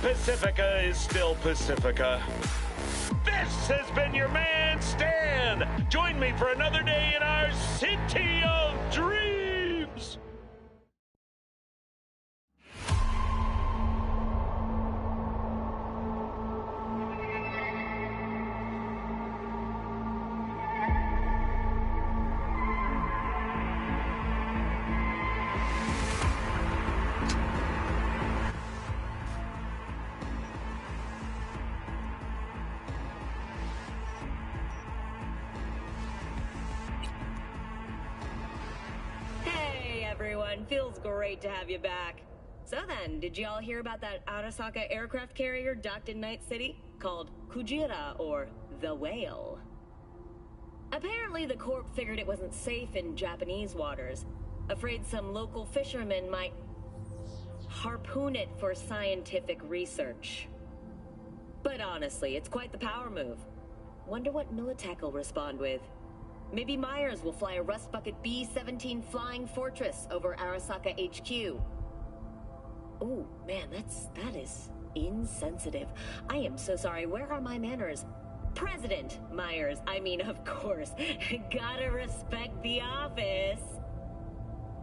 Pacifica is still Pacifica. This has been your man, Stan. Join me for another day in our city of dreams. Everyone, feels great to have you back. So then, did y'all hear about that Arasaka aircraft carrier docked in Night City called Kujira, or the Whale? Apparently the Corp figured it wasn't safe in Japanese waters, afraid some local fishermen might harpoon it for scientific research. But honestly, it's quite the power move. Wonder what Militech will respond with. Maybe Myers will fly a Rust Bucket B-17 Flying Fortress over Arasaka HQ. Ooh, man, that is insensitive. I am so sorry. Where are my manners? President Myers, I mean, of course. Gotta respect the office.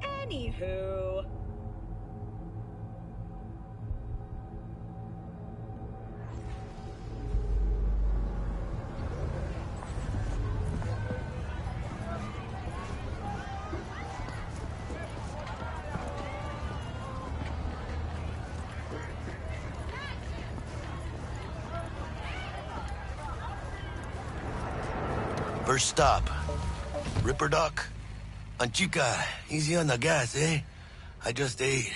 Anywho... First stop, Ripper Dock. Anchica, easy on the gas, eh? I just ate.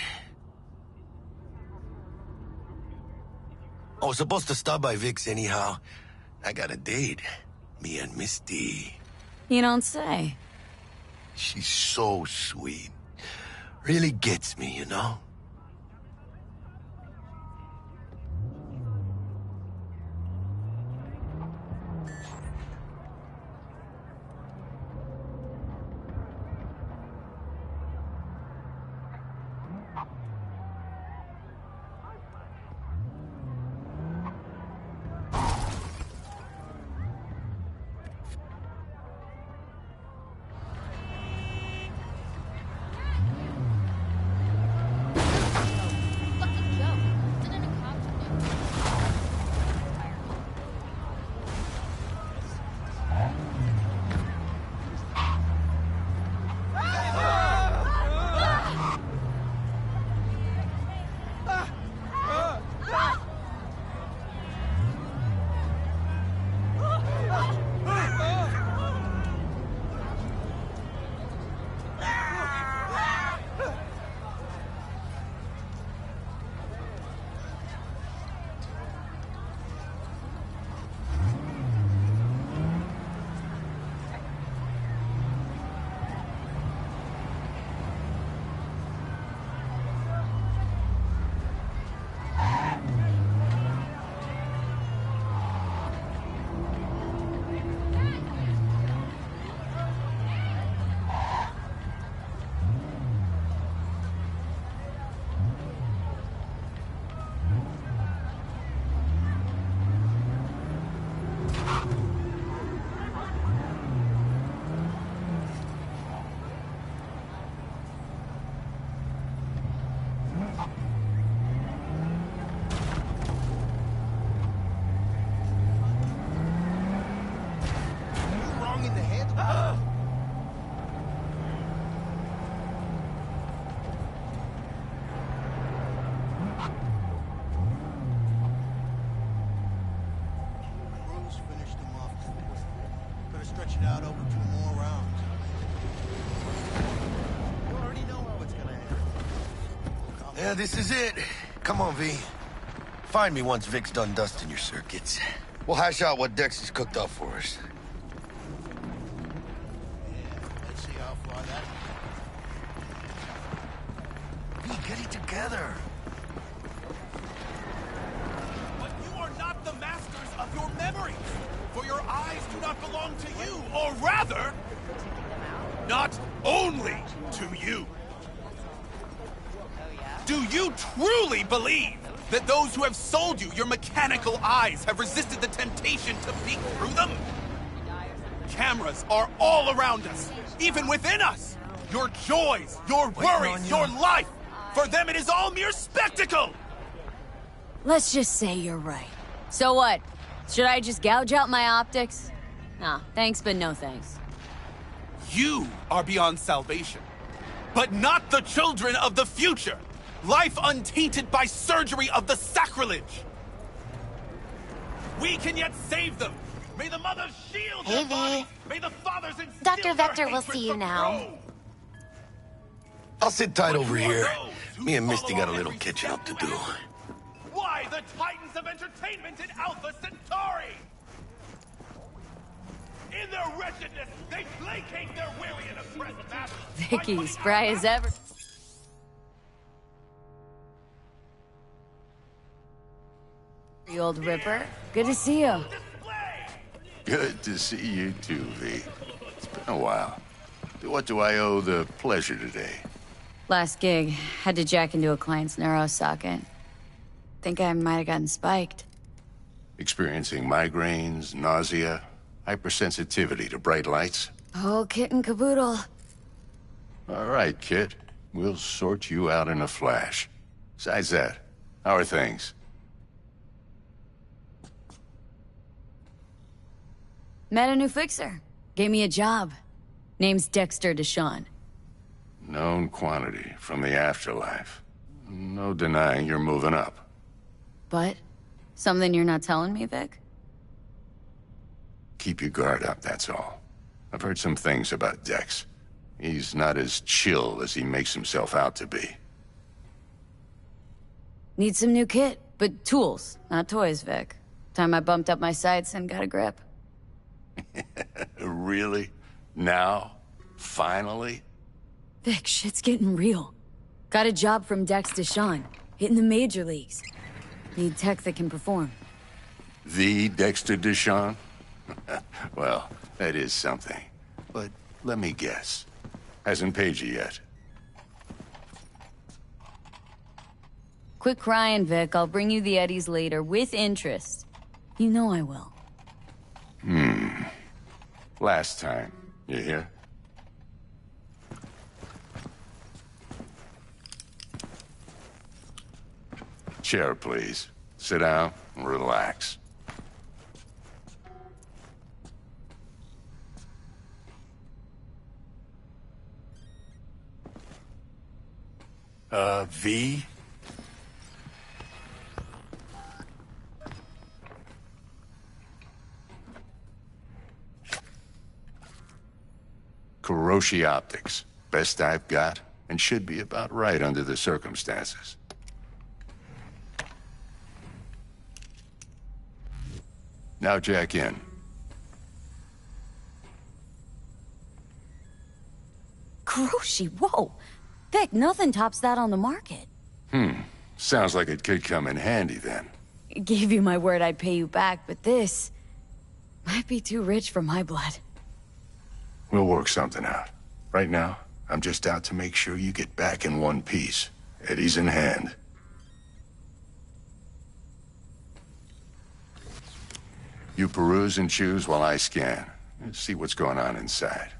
I was supposed to stop by Vic's anyhow. I got a date. Me and Misty. You don't say. She's so sweet. Really gets me, you know? Yeah, this is it. Come on, V. Find me once Vic's done dusting your circuits. We'll hash out what Dex has cooked up for us. Yeah, let's see how far that... V, get it together. But you are not the masters of your memories, for your eyes do not belong to you, or rather, not only to you. Do you truly believe That those who have sold you your mechanical eyes have resisted the temptation to peek through them? Cameras are all around us, even within us. Your joys, your worries, your life. For them, it is all mere spectacle. Let's just say you're right. So what? Should I just gouge out my optics? Nah, thanks, but no thanks. You are beyond salvation, but not the children of the future. Life untainted by surgery of the sacrilege. We can yet save them. May the mothers shield their bodies. May the fathers instill Dr. their Vector will hatred see you for now. Rome. I'll sit tight But over who are here. those who Me and Misty follow got a little every catching up to step do. west? Why the titans of entertainment in Alpha Centauri? In their wretchedness, they placate their weary and oppressed masses. by Vicky, putting spry out as ever. The old Ripper. Good to see you. display. Good to see you too, V. It's been a while. What do I owe the pleasure today? Last gig, had to jack into a client's neuro socket. Think I might have gotten spiked. Experiencing migraines, nausea, hypersensitivity to bright lights? Oh, kit and caboodle. All right, kid. We'll sort you out in a flash. Besides that, how are things? Met a new fixer. Gave me a job. Name's Dexter Deshawn. Known quantity from the afterlife. No denying you're moving up. But, something you're not telling me, Vic? Keep your guard up, that's all. I've heard some things about Dex. He's not as chill as he makes himself out to be. Need some new kit, but tools, not toys, Vic. Time I bumped up my sights and got a grip. Really? Now? Finally? Vic, shit's getting real. Got a job from Dex Deshawn, hitting the major leagues. Need tech that can perform. The Dexter Deshawn? Well, that is something. But let me guess. Hasn't paid you yet. Quit crying, Vic. I'll bring you the Eddies later, with interest. You know I will. Last time. You hear? Chair, please. Sit down and relax. V? Kuroshi Optics. Best I've got, and should be about right under the circumstances. Now jack in. Kuroshi, whoa! Vic, nothing tops that on the market. Sounds like it could come in handy then. Gave you my word I'd pay you back, but this might be too rich for my blood. We'll work something out. Right now, I'm just out to make sure you get back in one piece. Eddie's in hand. You peruse and choose while I scan. See what's going on inside.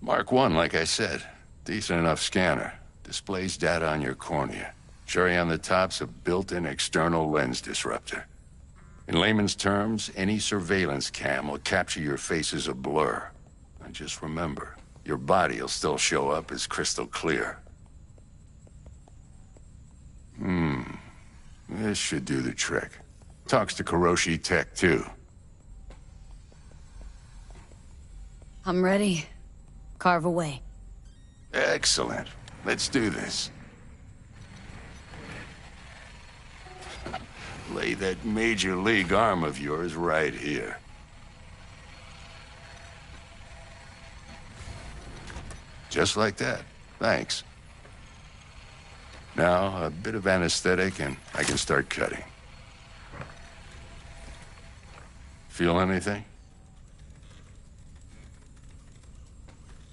Mark 1, like I said. Decent enough scanner. Displays data on your cornea. Cherry on the top's a built-in external lens disruptor. In layman's terms, any surveillance cam will capture your face as a blur. And just remember, your body will still show up as crystal clear. This should do the trick. Talks to Kiroshi Tech, too. I'm ready. Carve away. Excellent. Let's do this. Lay that major league arm of yours right here. Just like that. Thanks. Now, a bit of anesthetic and I can start cutting. Feel anything?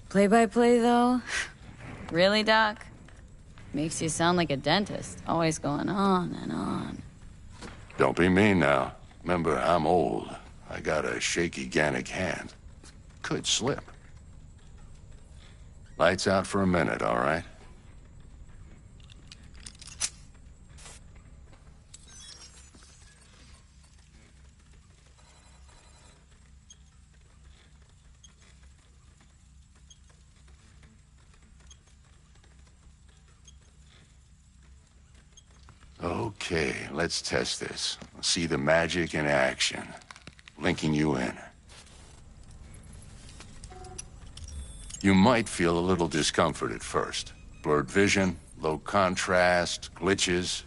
Play-by-play, though? Really, Doc? Makes you sound like a dentist, always going on and on. Don't be mean now. Remember, I'm old. I got a shaky Gannic hand. Could slip. Lights out for a minute, all right? Okay, let's test this. See the magic in action. Linking you in. You might feel a little discomfort at first. Blurred vision, low contrast, glitches.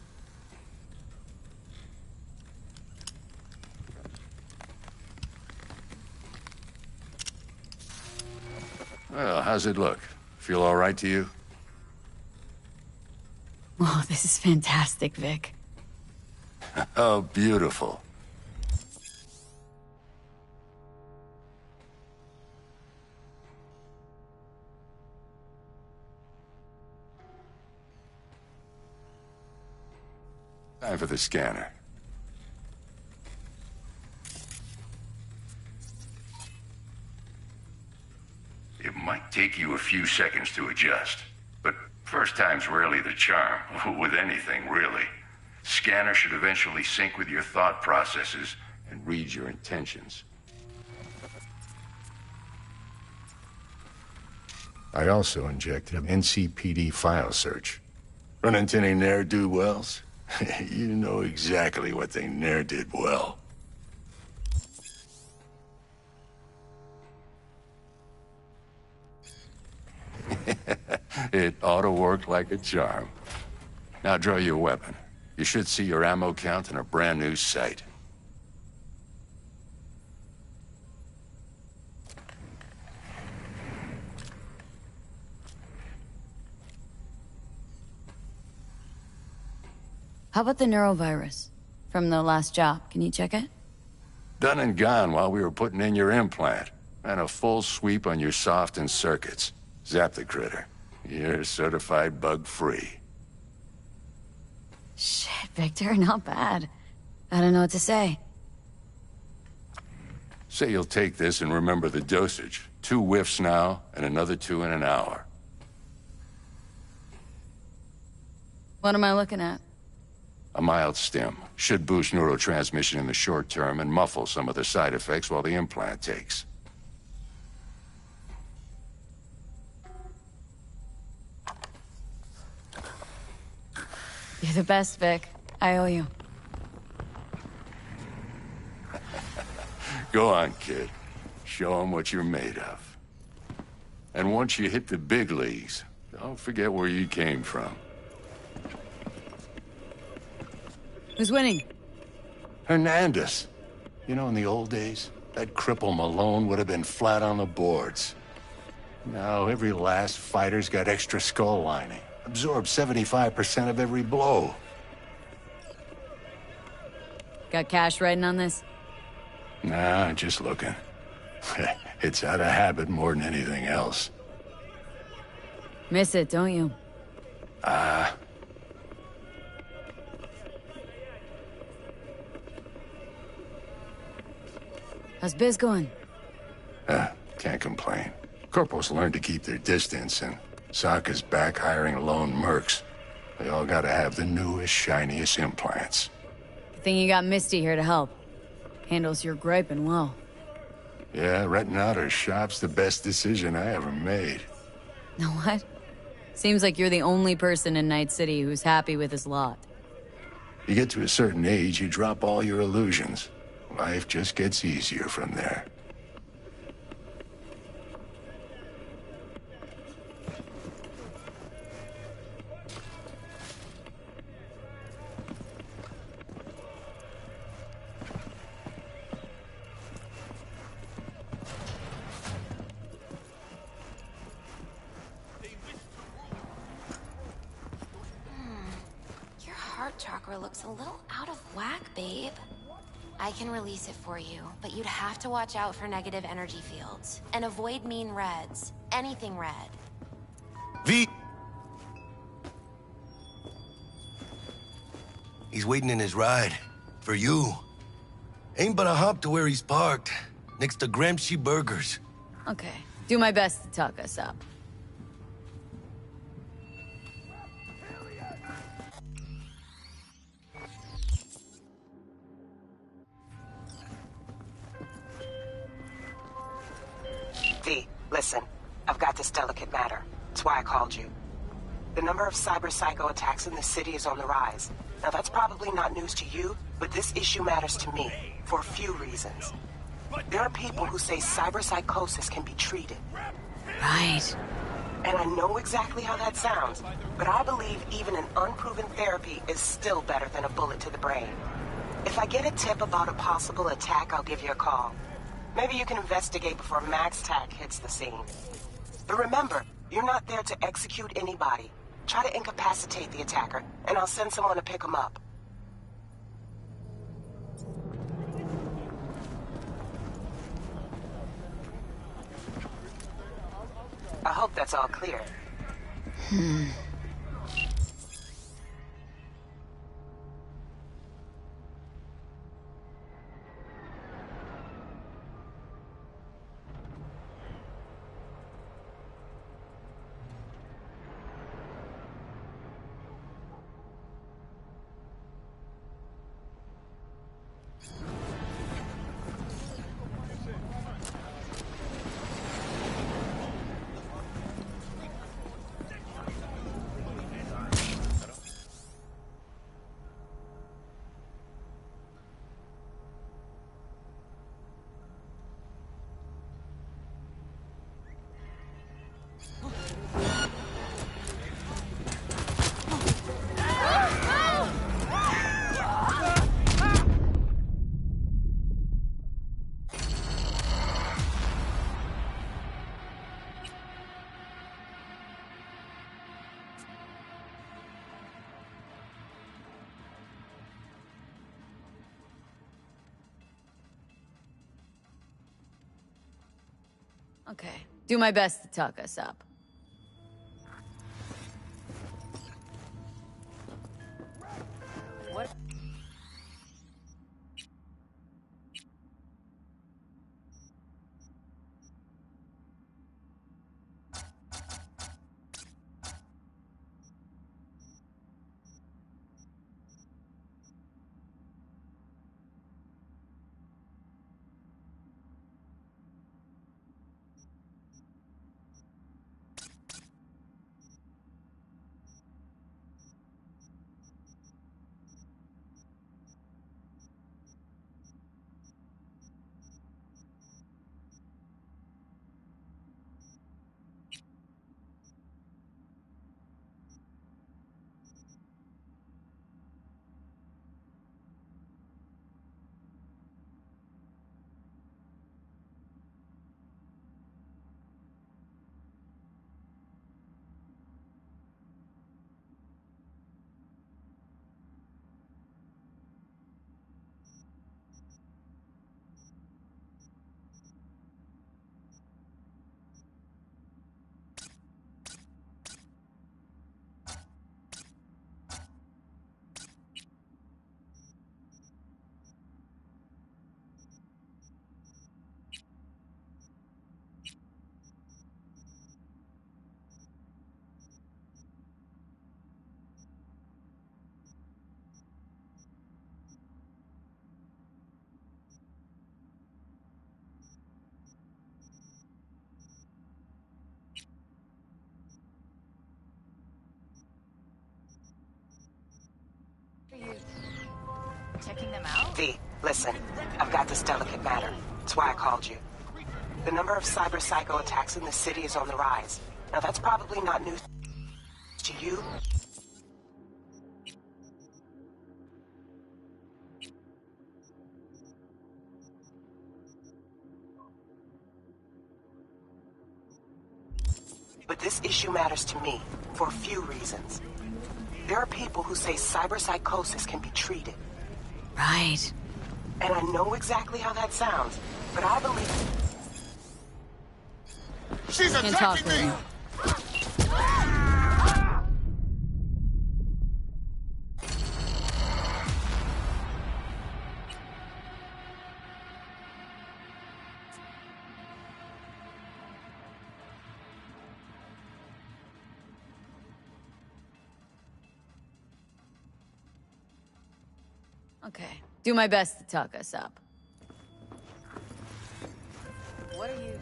Well, how's it look? Feel all right to you? Oh, this is fantastic, Vic. Oh, beautiful. Time for the scanner. It might take you a few seconds to adjust, but first time's rarely the charm, with anything, really. Scanner should eventually sync with your thought processes and read your intentions. I also injected an NCPD file search. Run into any ne'er-do-wells? You know exactly what they ne'er did well. It ought to work like a charm. Now draw your weapon. You should see your ammo count in a brand new sight. How about the neurovirus? From the last job, can you check it? Done and gone while we were putting in your implant. And a full sweep on your soft and circuits. Zap the critter. You're certified bug-free. Shit, Victor, not bad. I don't know what to say. Say you'll take this and remember the dosage. 2 whiffs now, and another 2 in an hour. What am I looking at? A mild stim. Should boost neurotransmission in the short term and muffle some of the side effects while the implant takes. You're the best, Vic. I owe you. Go on, kid. Show 'em what you're made of. And once you hit the big leagues, don't forget where you came from. Who's winning? Hernandez. You know, in the old days, that cripple Malone would have been flat on the boards. Now, every last fighter's got extra skull lining. Absorbs 75% of every blow. Got cash riding on this? Nah, just looking. It's out of habit more than anything else. Miss it, don't you? How's biz going? Can't complain. Corporals learn to keep their distance, and Sokka's back hiring lone mercs. They all gotta have the newest, shiniest implants. Good thing you got Misty here to help. Handles your griping well. Yeah, renting out her shop's the best decision I ever made. Know what? Seems like you're the only person in Night City who's happy with his lot. You get to a certain age, you drop all your illusions. Life just gets easier from there. Your heart chakra looks a little out of whack, babe. I can release it for you, but you'd have to watch out for negative energy fields. And avoid mean reds. Anything red. V! He's waiting in his ride. For you. Ain't but a hop to where he's parked. Next to Gramsci Burgers. Okay. Do my best to talk us up. V, listen. I've got this delicate matter. That's why I called you. The number of cyber-psycho attacks in the city is on the rise. Now, that's probably not news to you, but this issue matters to me for a few reasons. There are people who say cyberpsychosis can be treated. Right. And I know exactly how that sounds, but I believe even an unproven therapy is still better than a bullet to the brain. If I get a tip about a possible attack, I'll give you a call. Maybe you can investigate before Max Tack hits the scene. But remember, you're not there to execute anybody. Try to incapacitate the attacker, and I'll send someone to pick him up. I hope that's all clear. Okay. Do my best to talk us up. What? Checking them out? V, listen. I've got this delicate matter. That's why I called you. The number of cyber psycho attacks in the city is on the rise. Now that's probably not news to you. But this issue matters to me for a few reasons. There are people who say cyberpsychosis can be treated. Right. And I know exactly how that sounds, but I believe... She's Can't talk attacking with me! you. Okay. Do my best to talk us up. What are you...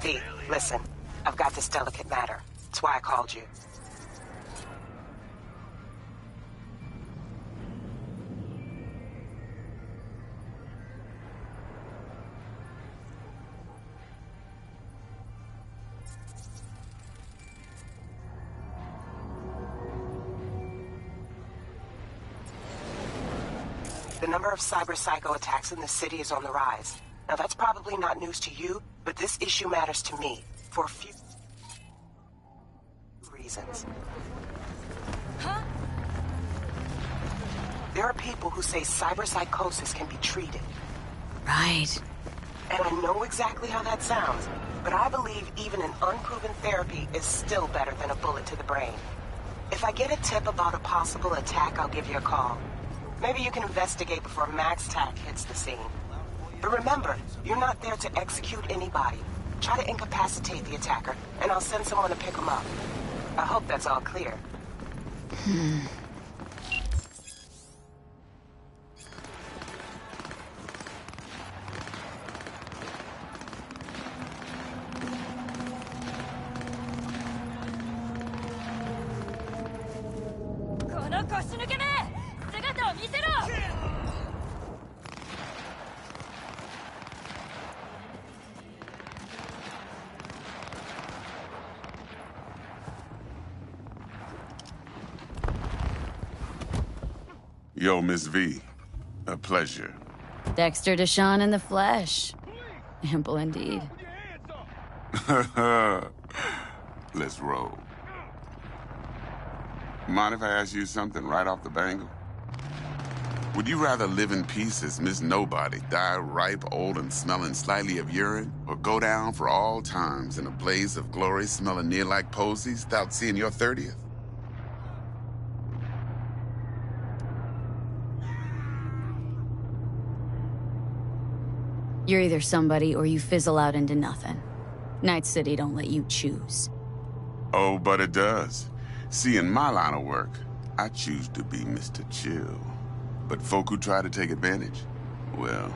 V, listen. I've got this delicate matter. That's why I called you. The number of cyber psycho attacks in the city is on the rise. Now that's probably not news to you, but this issue matters to me for a few reasons. There are people who say cyberpsychosis can be treated. Right. And I know exactly how that sounds, but I believe even an unproven therapy is still better than a bullet to the brain. If I get a tip about a possible attack, I'll give you a call. Maybe you can investigate before MaxTac hits the scene. But remember, you're not there to execute anybody. Try to incapacitate the attacker, and I'll send someone to pick him up. I hope that's all clear. Yo, Miss V. A pleasure. Dexter Deshawn in the flesh. Ample indeed. Let's roll. Mind if I ask you something right off the bangle? Would you rather live in peace as Miss Nobody, die ripe, old, and smelling slightly of urine, or go down for all times in a blaze of glory smelling near like posies without seeing your 30th? You're either somebody or you fizzle out into nothing. Night City don't let you choose. Oh, but it does. See, in my line of work, I choose to be Mr. Chill. But folk who try to take advantage, well,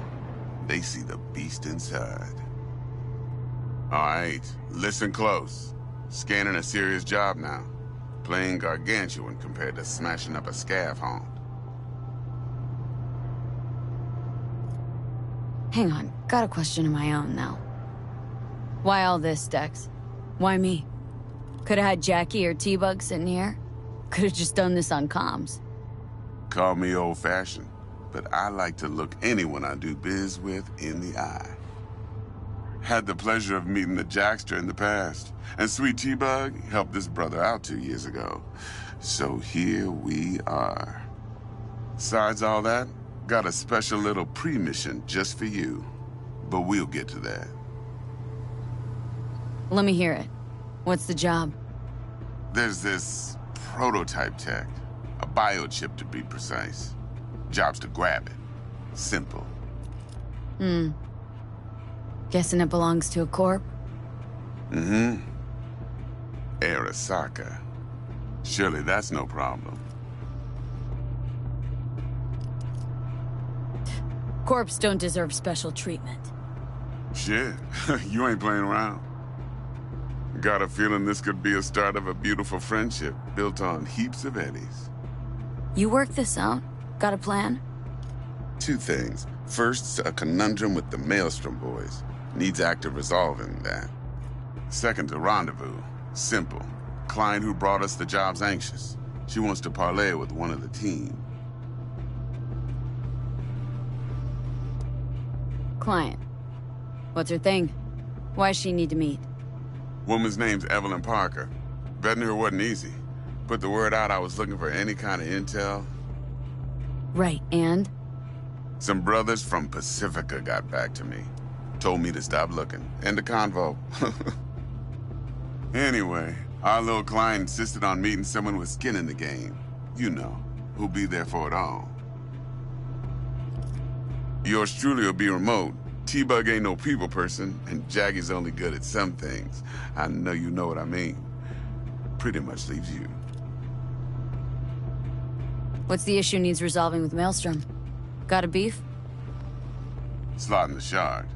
they see the beast inside. All right, listen close. Scanning a serious job now. Playing gargantuan compared to smashing up a scav haunt. Hang on, got a question of my own now. Why all this, Dex? Why me? Could've had Jackie or T-Bug sitting here. Could've just done this on comms. Call me old-fashioned, but I like to look anyone I do biz with in the eye. Had the pleasure of meeting the Jackster in the past, and Sweet T-Bug helped this brother out 2 years ago. So here we are. Besides all that, got a special little pre-mission just for you. But we'll get to that. Let me hear it. What's the job? There's this prototype tech. A biochip to be precise. Job's to grab it. Simple. Guessing it belongs to a corp? Mm-hmm. Arasaka. Surely that's no problem. Corps don't deserve special treatment. Shit, you ain't playing around. Got a feeling this could be a start of a beautiful friendship built on heaps of eddies. You work this out? Got a plan? Two things. First, a conundrum with the Maelstrom boys. Needs active resolving that. Second, a rendezvous. Simple. Client who brought us the job's anxious. She wants to parlay with one of the team. Client. What's her thing? Why does she need to meet? Woman's name's Evelyn Parker. Betting her wasn't easy. Put the word out I was looking for any kind of intel. Right, and? Some brothers from Pacifica got back to me. Told me to stop looking. End the convo. Anyway, our little client insisted on meeting someone with skin in the game. You know, who'll be there for it all. Yours truly will be remote. T-Bug ain't no people person, and Jackie's only good at some things. I know you know what I mean. Pretty much leaves you. What's the issue needs resolving with Maelstrom? Got a beef? Slotting the shard.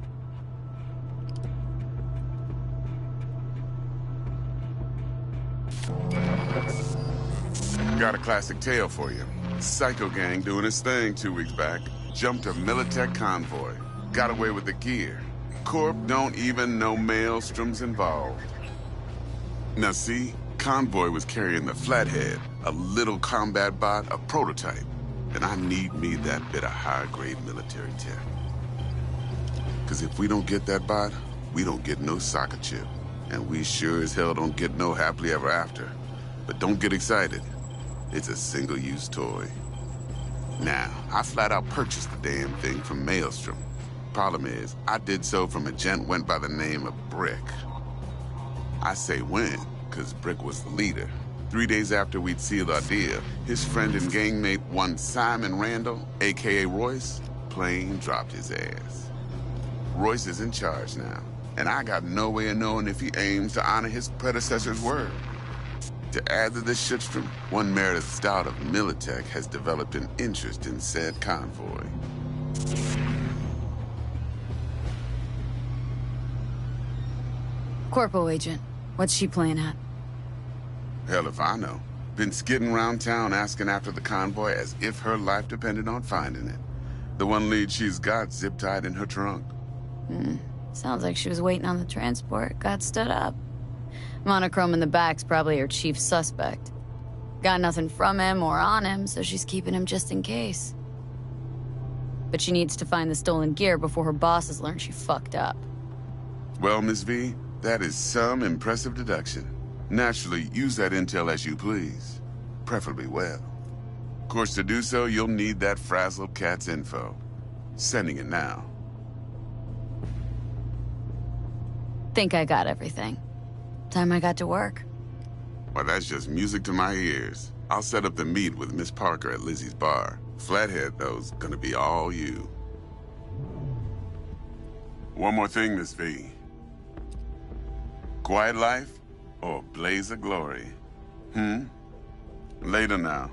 Got a classic tale for you. Psycho gang doing his thing 2 weeks back. Jumped a Militech convoy. Got away with the gear. Corp don't even know Maelstrom's involved. Now see, convoy was carrying the Flathead, a little combat bot, a prototype. And I need me that bit of high-grade military tech. Because if we don't get that bot, we don't get no soccer chip. And we sure as hell don't get no happily ever after. But don't get excited. It's a single-use toy. Now, I flat out purchased the damn thing from Maelstrom. Problem is, I did so from a gent went by the name of Brick. I say when, because Brick was the leader. 3 days after we'd sealed our deal, his friend and gangmate, one Simon Randall, a.k.a. Royce, plain dropped his ass. Royce is in charge now, and I got no way of knowing if he aims to honor his predecessor's word. To add to this shitstrom, one Meredith Stout of Militech has developed an interest in said convoy. Corpo agent. What's she playing at? Hell if I know. Been skidding around town asking after the convoy as if her life depended on finding it. The one lead she's got zip-tied in her trunk. Sounds like she was waiting on the transport, got stood up. Monochrome in the back's probably her chief suspect. Got nothing from him or on him, so she's keeping him just in case. But she needs to find the stolen gear before her bosses learn she fucked up. Well, Miss V, that is some impressive deduction. Naturally, use that intel as you please. Preferably well. Of course, to do so, you'll need that frazzled cat's info. Sending it now. Think I got everything. Time I got to work. Well, that's just music to my ears. I'll set up the meet with Miss Parker at Lizzie's bar. Flathead, though's gonna be all you. One more thing, Miss V. Quiet life or blaze of glory? Later now.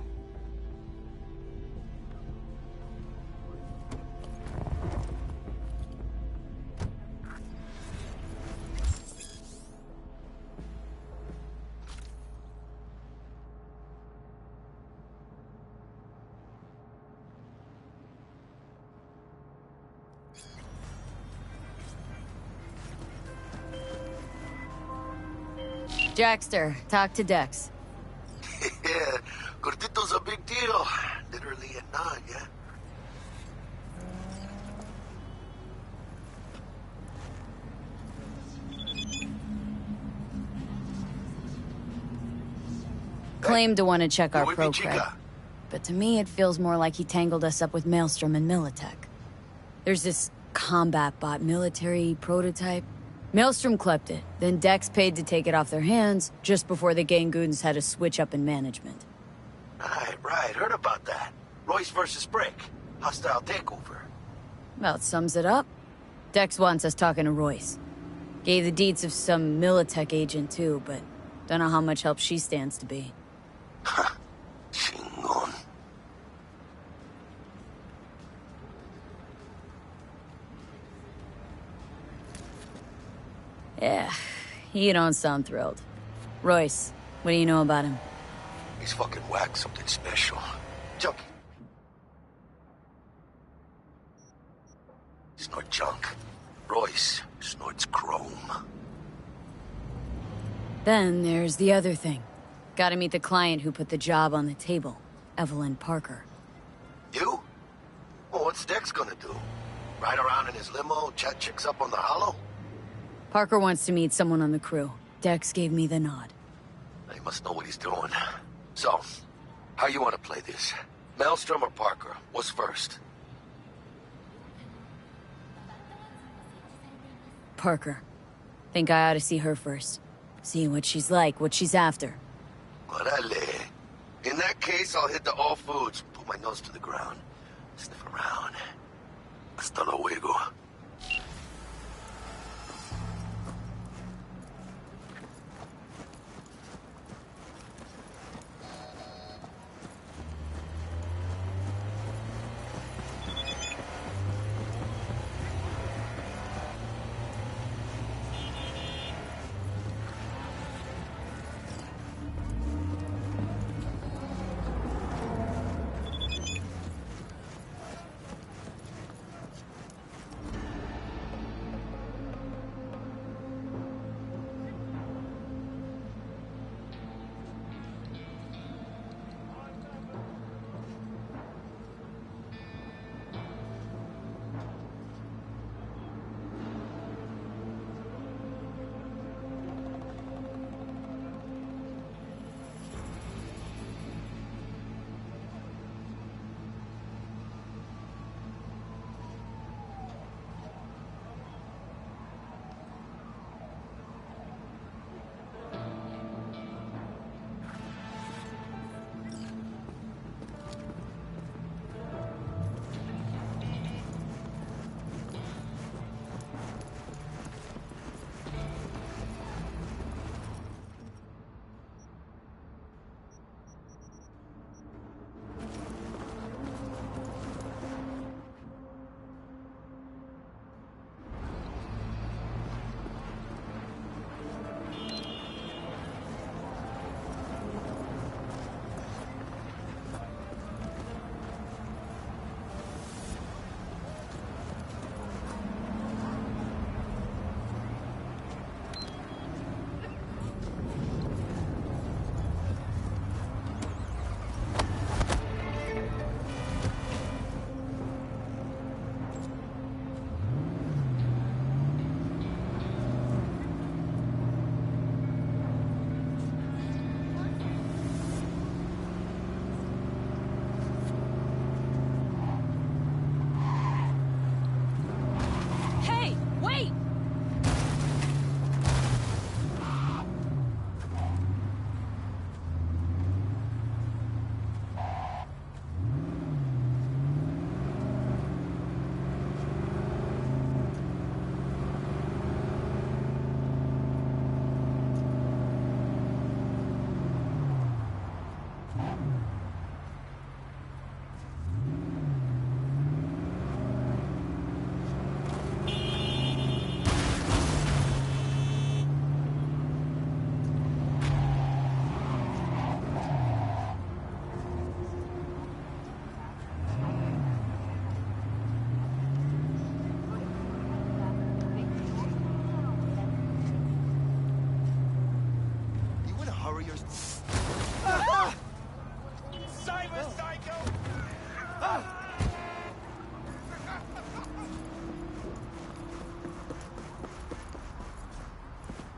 Jackster, talk to Dex. Yeah, Gordito's a big deal. Literally a nod, yeah? Claimed to want to check our Muy pro bien, cred. chica. But to me, it feels more like he tangled us up with Maelstrom and Militech. There's this combat bot military prototype. Maelstrom clept it, then Dex paid to take it off their hands just before the Gangoons had a switch up in management. Right. Heard about that. Royce versus Brick. Hostile takeover. About sums it up. Dex wants us talking to Royce. Gave the deeds of some Militech agent too, but don't know how much help she stands to be. Chingon. Yeah, you don't sound thrilled. Royce, what do you know about him? He's fucking whack, something special. Junkie. Snort junk. Royce snorts chrome. Then there's the other thing. Gotta meet the client who put the job on the table, Evelyn Parker. You? Well, what's Dex gonna do? Ride around in his limo, chat chicks up on the hollow? Parker wants to meet someone on the crew. Dex gave me the nod. He must know what he's doing. So, how you want to play this? Maelstrom or Parker? What's first? Parker. Think I ought to see her first. See what she's like, what she's after. Orale. In that case, I'll hit the All Foods, put my nose to the ground, sniff around. Hasta luego.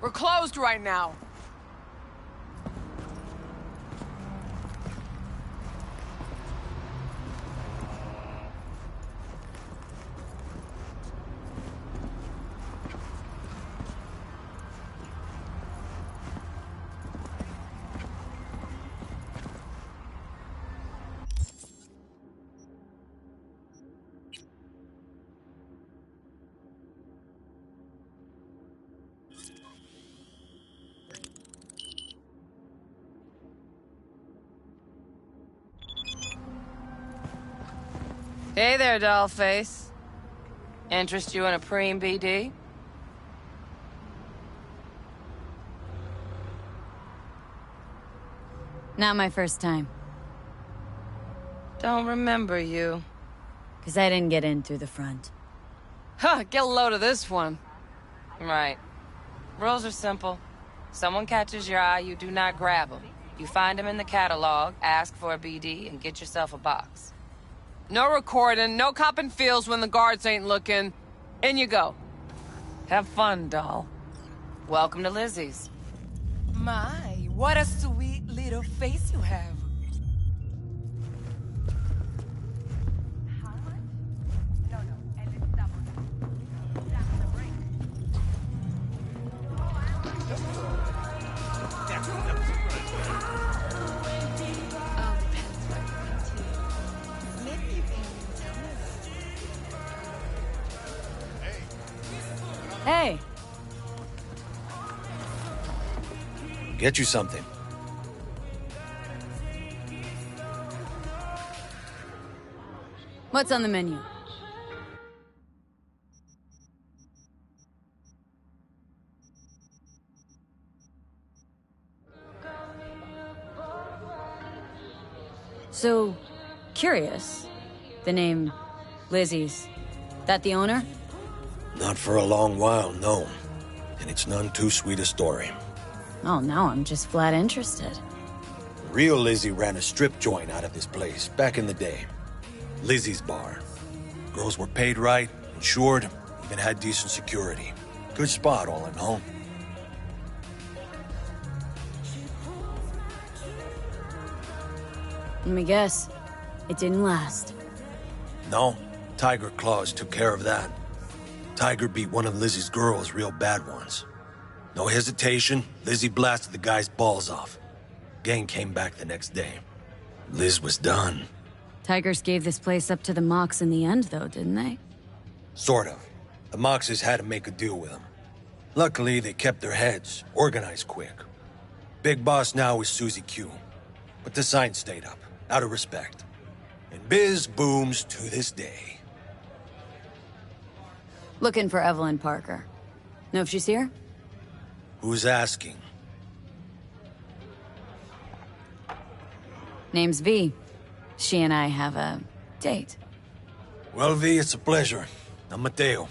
We're closed right now. Hey there, dollface. Interest you in a preem BD? Not my first time. Don't remember you. Because I didn't get in through the front. Huh, get a load of this one. Right. Rules are simple. Someone catches your eye, you do not grab them. You find them in the catalog, ask for a BD, and get yourself a box. No recording, no copping feels when the guards ain't looking. In you go. Have fun, doll. Welcome to Lizzie's. My, what a sweet little face you have. Hey. Get you something. What's on the menu? So, curious. The name Lizzie's. That the owner? Not for a long while, no. And it's none too sweet a story. Oh, now I'm just flat interested. Real Lizzie ran a strip joint out of this place back in the day. Lizzie's Bar. Girls were paid right, insured, even had decent security. Good spot, all in all. Let me guess. It didn't last. No, Tiger Claws took care of that. Tiger beat one of Lizzie's girls real bad once. No hesitation, Lizzie blasted the guy's balls off. Gang came back the next day. Liz was done. Tigers gave this place up to the Mox in the end, though, didn't they? Sort of. The Moxes had to make a deal with them. Luckily, they kept their heads, organized quick. Big boss now is Susie Q. But the sign stayed up, out of respect. And biz booms to this day. Looking for Evelyn Parker. Know if she's here? Who's asking? Name's V. She and I have a date. Well, V, it's a pleasure. I'm Mateo.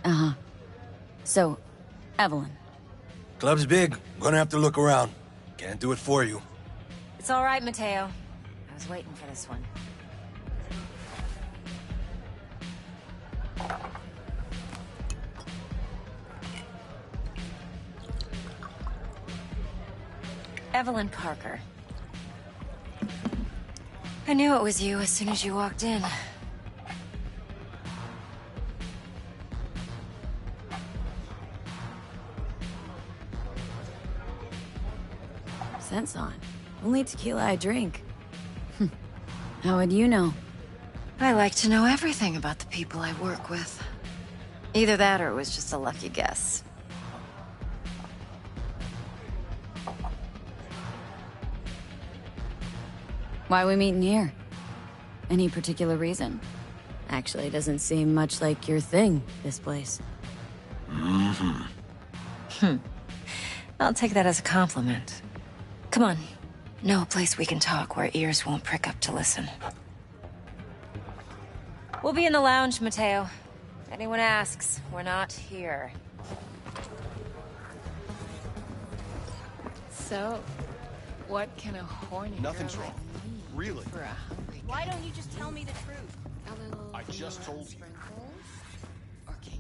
Uh-huh. So, Evelyn. Club's big. Gonna have to look around. Can't do it for you. It's all right, Mateo. I was waiting for this one. Evelyn Parker. I knew it was you as soon as you walked in. Scent's on. Only tequila I drink. How would you know? I like to know everything about the people I work with. Either that or it was just a lucky guess. Why we meeting here? Any particular reason? Actually, doesn't seem much like your thing, this place. I'll take that as a compliment. Come on. Know a place we can talk where ears won't prick up to listen. We'll be in the lounge, Mateo. If anyone asks, we're not here. So, what can a horny Nothing's girl wrong. like me Really? for a hungry Why don't you just tell me the truth? A little I just told you. sprinkles? Or cake?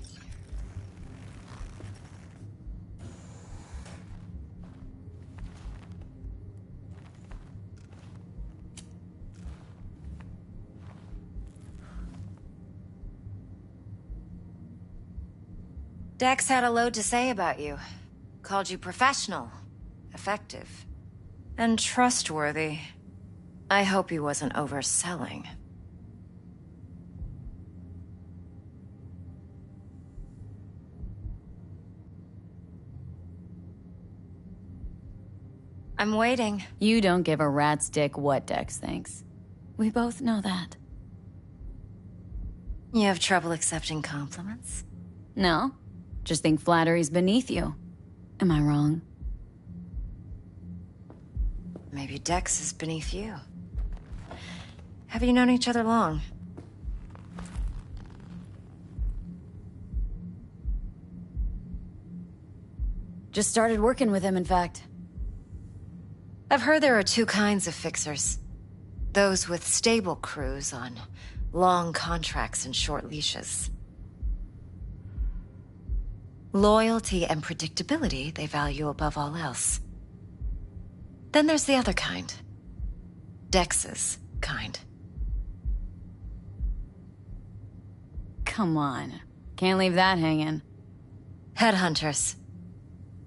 Dex had a load to say about you. Called you professional, effective, and trustworthy. I hope he wasn't overselling. I'm waiting. You don't give a rat's dick what Dex thinks. We both know that. You have trouble accepting compliments? No. Just think flattery's beneath you. Am I wrong? Maybe Dex is beneath you. Have you known each other long? Just started working with him, in fact. I've heard there are two kinds of fixers. Those with stable crews on long contracts and short leashes. Loyalty and predictability they value above all else. Then there's the other kind. Dex's kind. Come on. Can't leave that hanging. Headhunters.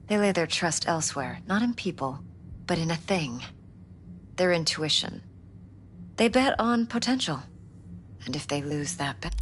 They lay their trust elsewhere, not in people, but in a thing. Their intuition. They bet on potential. And if they lose that bet...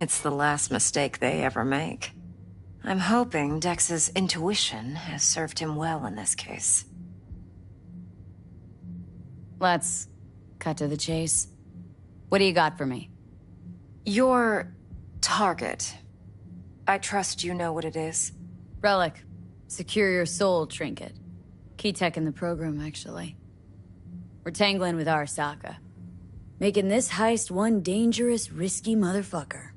It's the last mistake they ever make. I'm hoping Dex's intuition has served him well in this case. Let's cut to the chase. What do you got for me? Your target. I trust you know what it is. Relic. Secure your soul trinket. Key tech in the program, actually. We're tangling with Arasaka. Making this heist one dangerous, risky motherfucker.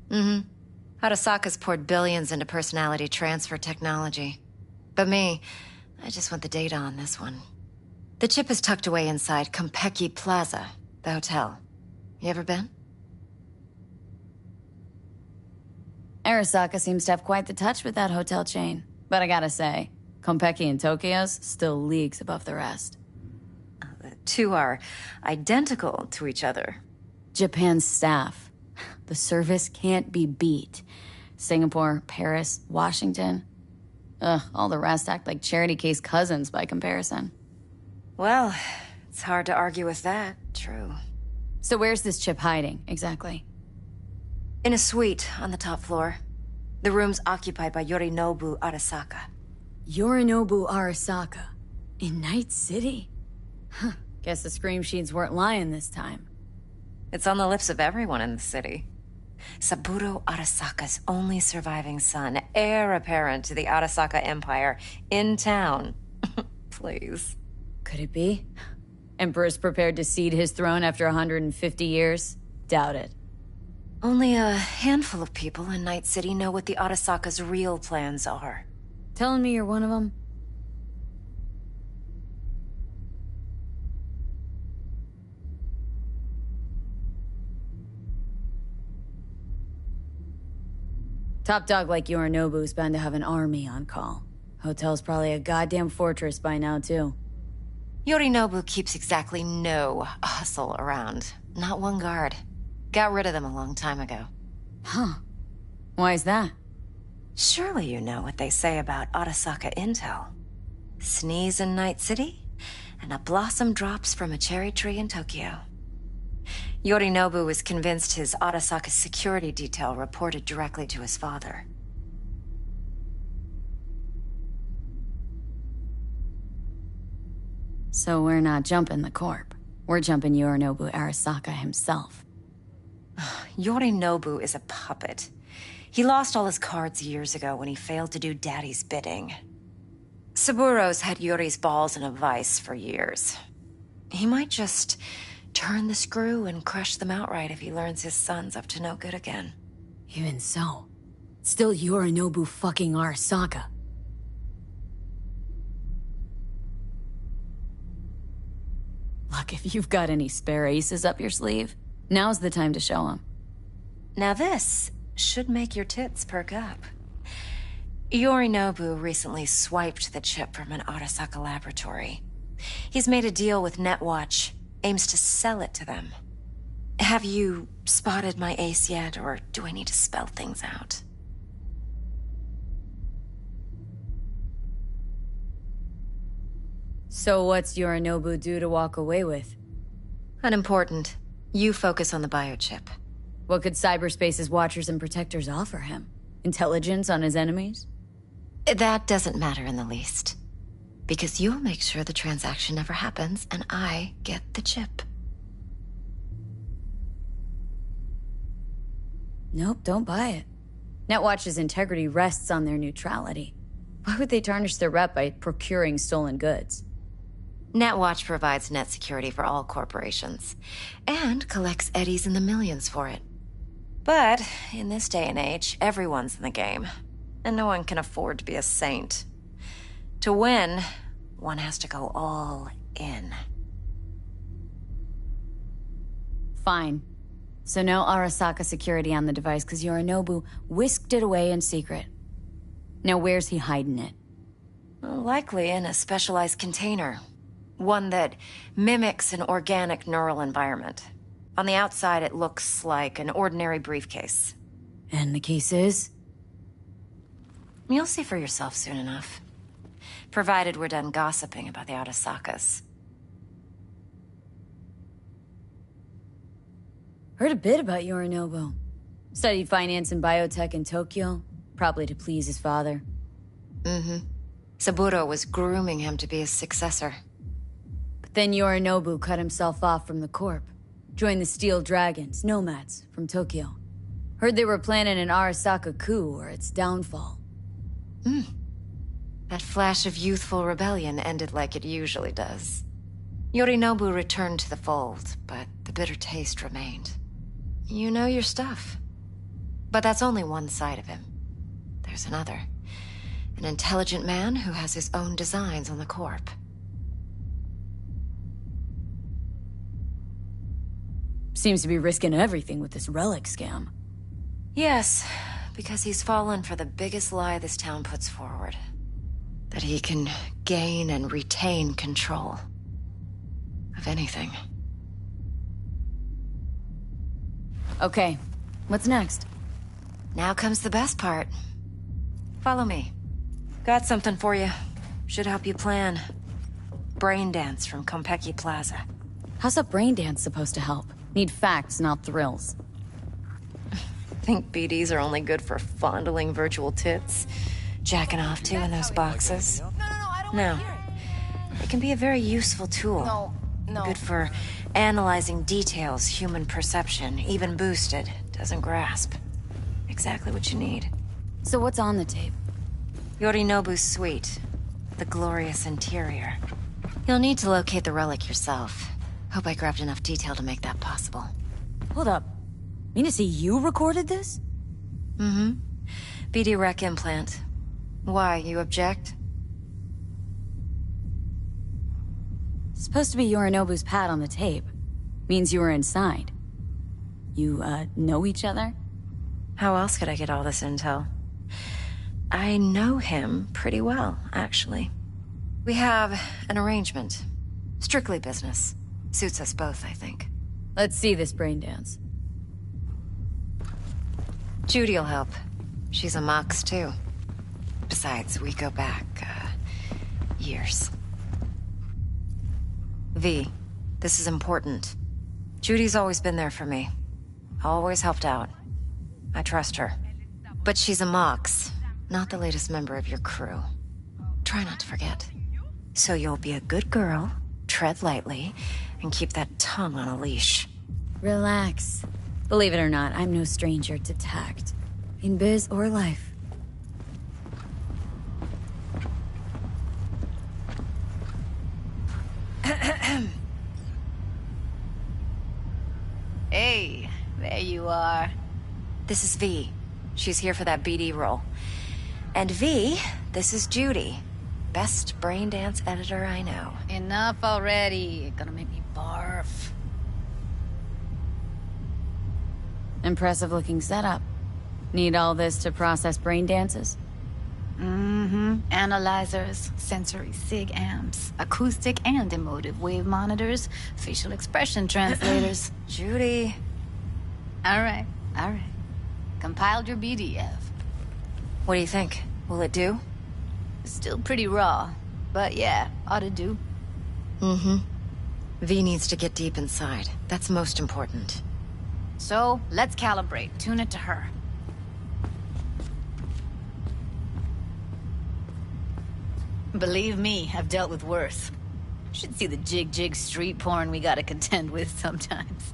Mm-hmm. Arasaka's poured billions into personality transfer technology. But me, I just want the data on this one. The chip is tucked away inside Konpeki Plaza, the hotel. You ever been? Arasaka seems to have quite the touch with that hotel chain. But I gotta say, Konpeki in Tokyo's still leagues above the rest. The two are identical to each other. Japan's staff. The service can't be beat. Singapore, Paris, Washington. Ugh, all the rest act like charity case cousins by comparison. Well, it's hard to argue with that, true. So where's this chip hiding, exactly? In a suite on the top floor. The room's occupied by Yorinobu Arasaka. Yorinobu Arasaka? In Night City? Huh, guess the scream sheets weren't lying this time. It's on the lips of everyone in the city. Saburo Arasaka's only surviving son, heir apparent to the Arasaka Empire, in town. Please. Could it be? Emperor's prepared to cede his throne after 150 years? Doubt it. Only a handful of people in Night City know what the Arasaka's real plans are. Telling me you're one of them? Top dog like Yorinobu's bound to have an army on call. Hotel's probably a goddamn fortress by now, too. Yorinobu keeps exactly no hustle around. Not one guard. Got rid of them a long time ago. Huh. Why is that? Surely you know what they say about Arasaka intel. Sneeze in Night City, and a blossom drops from a cherry tree in Tokyo. Yorinobu was convinced his Arasaka security detail reported directly to his father. So we're not jumping the corp. We're jumping Yorinobu Arasaka himself. Yorinobu is a puppet. He lost all his cards years ago when he failed to do Daddy's bidding. Saburo's had Yuri's balls in a vice for years. He might just turn the screw and crush them outright if he learns his son's up to no good again. Even so, still Yorinobu fucking Arasaka. Look, if you've got any spare aces up your sleeve, now's the time to show them. Now this should make your tits perk up. Yorinobu recently swiped the chip from an Arasaka laboratory. He's made a deal with Netwatch, aims to sell it to them. Have you spotted my ace yet, or do I need to spell things out? So what's Yorinobu due to walk away with? Unimportant. You focus on the biochip. What could cyberspace's watchers and protectors offer him? Intelligence on his enemies? That doesn't matter in the least. Because you'll make sure the transaction never happens, and I get the chip. Nope, don't buy it. Netwatch's integrity rests on their neutrality. Why would they tarnish their rep by procuring stolen goods? Netwatch provides net security for all corporations, and collects eddies in the millions for it. But in this day and age, everyone's in the game, and no one can afford to be a saint. To win, one has to go all in. Fine. So no Arasaka security on the device because Yorinobu whisked it away in secret. Now where's he hiding it? Likely in a specialized container. One that mimics an organic neural environment. On the outside, it looks like an ordinary briefcase. And the case is? You'll see for yourself soon enough. Provided we're done gossiping about the Arasakas. Heard a bit about Yorinobu. Studied finance and biotech in Tokyo, probably to please his father. Mm-hmm. Saburo was grooming him to be his successor. But then Yorinobu cut himself off from the Corp. Joined the Steel Dragons, nomads, from Tokyo. Heard they were planning an Arasaka coup or its downfall. That flash of youthful rebellion ended like it usually does. Yorinobu returned to the fold, but the bitter taste remained. You know your stuff. But that's only one side of him. There's another. An intelligent man who has his own designs on the Corp. Seems to be risking everything with this relic scam. Yes, because he's fallen for the biggest lie this town puts forward. That he can gain and retain control of anything. Okay, what's next? Now comes the best part. Follow me. Got something for you. Should help you plan. Brain dance from Konpeki Plaza. How's a brain dance supposed to help? Need facts, not thrills. Think BDs are only good for fondling virtual tits? Jacking off to in those boxes? No. It can be a very useful tool. No. Good for analyzing details human perception, even boosted, doesn't grasp. Exactly what you need. So what's on the tape? Yorinobu's suite. The glorious interior. You'll need to locate the relic yourself. Hope I grabbed enough detail to make that possible. Hold up. Mean to say you recorded this? Mm-hmm. BD Rec implant. Why, you object? It's supposed to be Yorinobu's pad on the tape. Means you were inside. You, know each other? How else could I get all this intel? I know him pretty well, actually. We have an arrangement. Strictly business. Suits us both, I think. Let's see this brain dance. Judy'll help. She's a Mox, too. Besides, we go back, years. V, this is important. Judy's always been there for me. Always helped out. I trust her. But she's a Mox, not the latest member of your crew. Try not to forget. So you'll be a good girl, tread lightly, and keep that tongue on a leash. Relax. Believe it or not, I'm no stranger to tact. In biz or life. Hey, there you are. This is V. She's here for that BD role. And V, this is Judy. Best brain dance editor I know. Enough already. Gonna make me barf. Impressive looking setup. Need all this to process brain dances? Mm-hmm. Analyzers, sensory sig amps, acoustic and emotive wave monitors, facial expression translators. Judy. All right. Compiled your BDF. What do you think? Will it do? Still pretty raw, but yeah, ought to do. Mm-hmm. V needs to get deep inside. That's most important. So, let's calibrate. Tune it to her. Believe me, I've dealt with worse. Should see the jig street porn we gotta contend with sometimes.